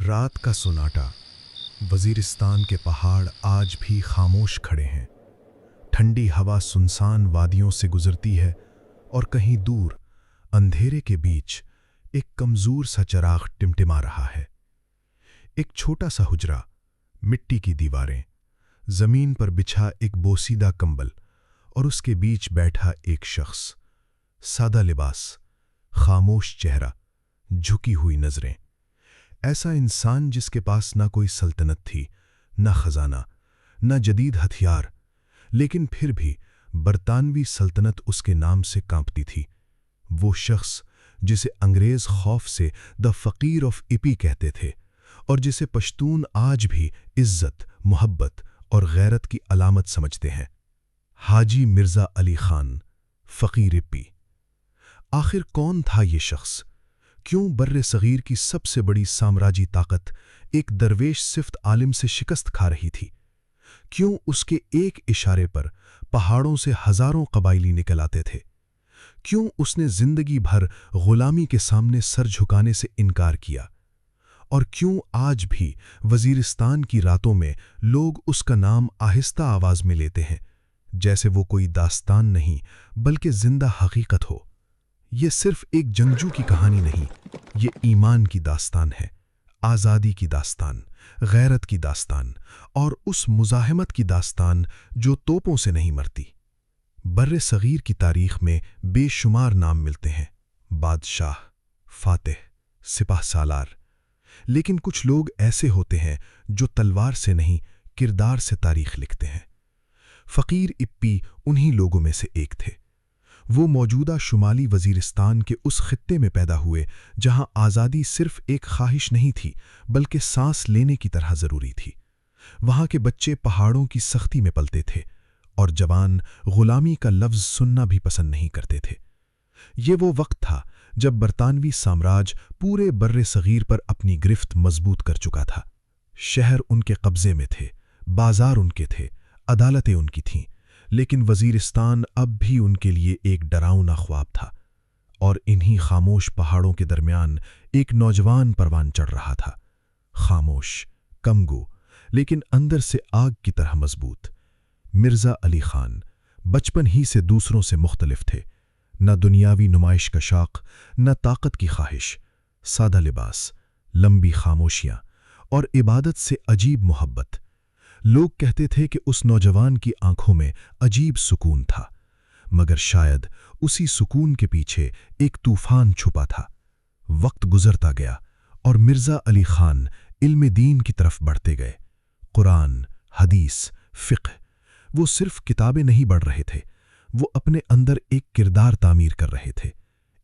رات کا سناٹا۔ وزیرستان کے پہاڑ آج بھی خاموش کھڑے ہیں۔ ٹھنڈی ہوا سنسان وادیوں سے گزرتی ہے اور کہیں دور اندھیرے کے بیچ ایک کمزور سا چراغ ٹمٹما رہا ہے۔ ایک چھوٹا سا حجرہ، مٹی کی دیواریں، زمین پر بچھا ایک بوسیدہ کمبل اور اس کے بیچ بیٹھا ایک شخص، سادہ لباس، خاموش چہرہ، جھکی ہوئی نظریں۔ ایسا انسان جس کے پاس نہ کوئی سلطنت تھی، نہ خزانہ، نہ جدید ہتھیار، لیکن پھر بھی برطانوی سلطنت اس کے نام سے کانپتی تھی۔ وہ شخص جسے انگریز خوف سے دی فقیر آف ایپی کہتے تھے اور جسے پشتون آج بھی عزت، محبت اور غیرت کی علامت سمجھتے ہیں، حاجی مرزا علی خان، فقیر ایپی۔ آخر کون تھا یہ شخص؟ کیوں بر صغیر کی سب سے بڑی سامراجی طاقت ایک درویش صفت عالم سے شکست کھا رہی تھی؟ کیوں اس کے ایک اشارے پر پہاڑوں سے ہزاروں قبائلی نکل آتے تھے؟ کیوں اس نے زندگی بھر غلامی کے سامنے سر جھکانے سے انکار کیا؟ اور کیوں آج بھی وزیرستان کی راتوں میں لوگ اس کا نام آہستہ آواز میں لیتے ہیں، جیسے وہ کوئی داستان نہیں بلکہ زندہ حقیقت ہو؟ یہ صرف ایک جنگجو کی کہانی نہیں، یہ ایمان کی داستان ہے، آزادی کی داستان، غیرت کی داستان اور اس مزاحمت کی داستان جو توپوں سے نہیں مرتی۔ بر صغیر کی تاریخ میں بے شمار نام ملتے ہیں، بادشاہ، فاتح، سپہ سالار، لیکن کچھ لوگ ایسے ہوتے ہیں جو تلوار سے نہیں، کردار سے تاریخ لکھتے ہیں۔ فقیر ایپی انہی لوگوں میں سے ایک تھے۔ وہ موجودہ شمالی وزیرستان کے اس خطے میں پیدا ہوئے جہاں آزادی صرف ایک خواہش نہیں تھی بلکہ سانس لینے کی طرح ضروری تھی۔ وہاں کے بچے پہاڑوں کی سختی میں پلتے تھے اور جوان غلامی کا لفظ سننا بھی پسند نہیں کرتے تھے۔ یہ وہ وقت تھا جب برطانوی سامراج پورے بر صغیر پر اپنی گرفت مضبوط کر چکا تھا۔ شہر ان کے قبضے میں تھے، بازار ان کے تھے، عدالتیں ان کی تھیں، لیکن وزیرستان اب بھی ان کے لیے ایک ڈراؤنا خواب تھا۔ اور انہی خاموش پہاڑوں کے درمیان ایک نوجوان پروان چڑھ رہا تھا، خاموش، کم گو، لیکن اندر سے آگ کی طرح مضبوط۔ مرزا علی خان بچپن ہی سے دوسروں سے مختلف تھے، نہ دنیاوی نمائش کا شوق، نہ طاقت کی خواہش، سادہ لباس، لمبی خاموشیاں اور عبادت سے عجیب محبت۔ لوگ کہتے تھے کہ اس نوجوان کی آنکھوں میں عجیب سکون تھا، مگر شاید اسی سکون کے پیچھے ایک طوفان چھپا تھا۔ وقت گزرتا گیا اور مرزا علی خان علم دین کی طرف بڑھتے گئے۔ قرآن، حدیث، فقہ، وہ صرف کتابیں نہیں پڑھ رہے تھے، وہ اپنے اندر ایک کردار تعمیر کر رہے تھے،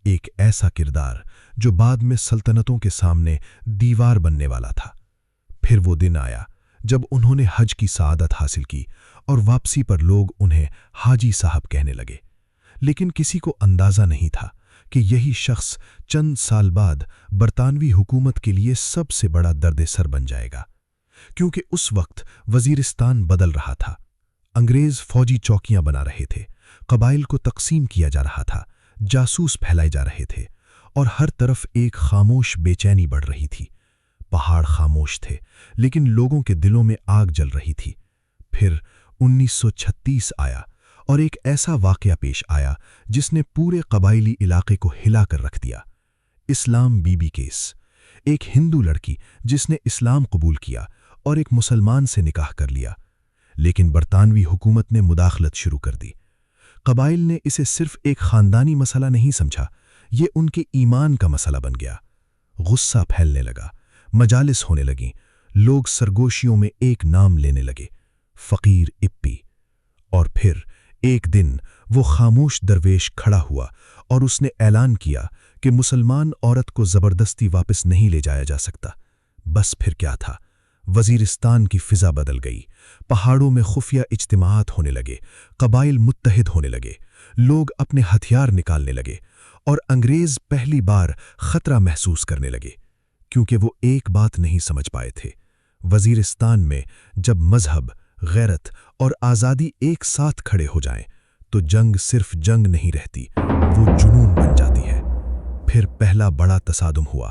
ایک ایسا کردار جو بعد میں سلطنتوں کے سامنے دیوار بننے والا تھا۔ پھر وہ دن آیا جب انہوں نے حج کی سعادت حاصل کی اور واپسی پر لوگ انہیں حاجی صاحب کہنے لگے، لیکن کسی کو اندازہ نہیں تھا کہ یہی شخص چند سال بعد برطانوی حکومت کے لیے سب سے بڑا درد سر بن جائے گا، کیونکہ اس وقت وزیرستان بدل رہا تھا۔ انگریز فوجی چوکیاں بنا رہے تھے، قبائل کو تقسیم کیا جا رہا تھا، جاسوس پھیلائے جا رہے تھے اور ہر طرف ایک خاموش بے چینی بڑھ رہی تھی۔ پہاڑ خاموش تھے لیکن لوگوں کے دلوں میں آگ جل رہی تھی۔ پھر 1936 آیا اور ایک ایسا واقعہ پیش آیا جس نے پورے قبائلی علاقے کو ہلا کر رکھ دیا۔ اسلام بی بی کیس، ایک ہندو لڑکی جس نے اسلام قبول کیا اور ایک مسلمان سے نکاح کر لیا، لیکن برطانوی حکومت نے مداخلت شروع کر دی۔ قبائل نے اسے صرف ایک خاندانی مسئلہ نہیں سمجھا، یہ ان کے ایمان کا مسئلہ بن گیا۔ غصہ پھیلنے لگا، مجالس ہونے لگیں، لوگ سرگوشیوں میں ایک نام لینے لگے، فقیر ایپی۔ اور پھر ایک دن وہ خاموش درویش کھڑا ہوا اور اس نے اعلان کیا کہ مسلمان عورت کو زبردستی واپس نہیں لے جایا جا سکتا۔ بس پھر کیا تھا، وزیرستان کی فضا بدل گئی، پہاڑوں میں خفیہ اجتماعات ہونے لگے، قبائل متحد ہونے لگے، لوگ اپنے ہتھیار نکالنے لگے اور انگریز پہلی بار خطرہ محسوس کرنے لگے، کیونکہ وہ ایک بات نہیں سمجھ پائے تھے۔ وزیرستان میں جب مذہب، غیرت اور آزادی ایک ساتھ کھڑے ہو جائیں تو جنگ صرف جنگ نہیں رہتی، وہ جنون بن جاتی ہے۔ پھر پہلا بڑا تصادم ہوا،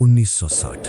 1960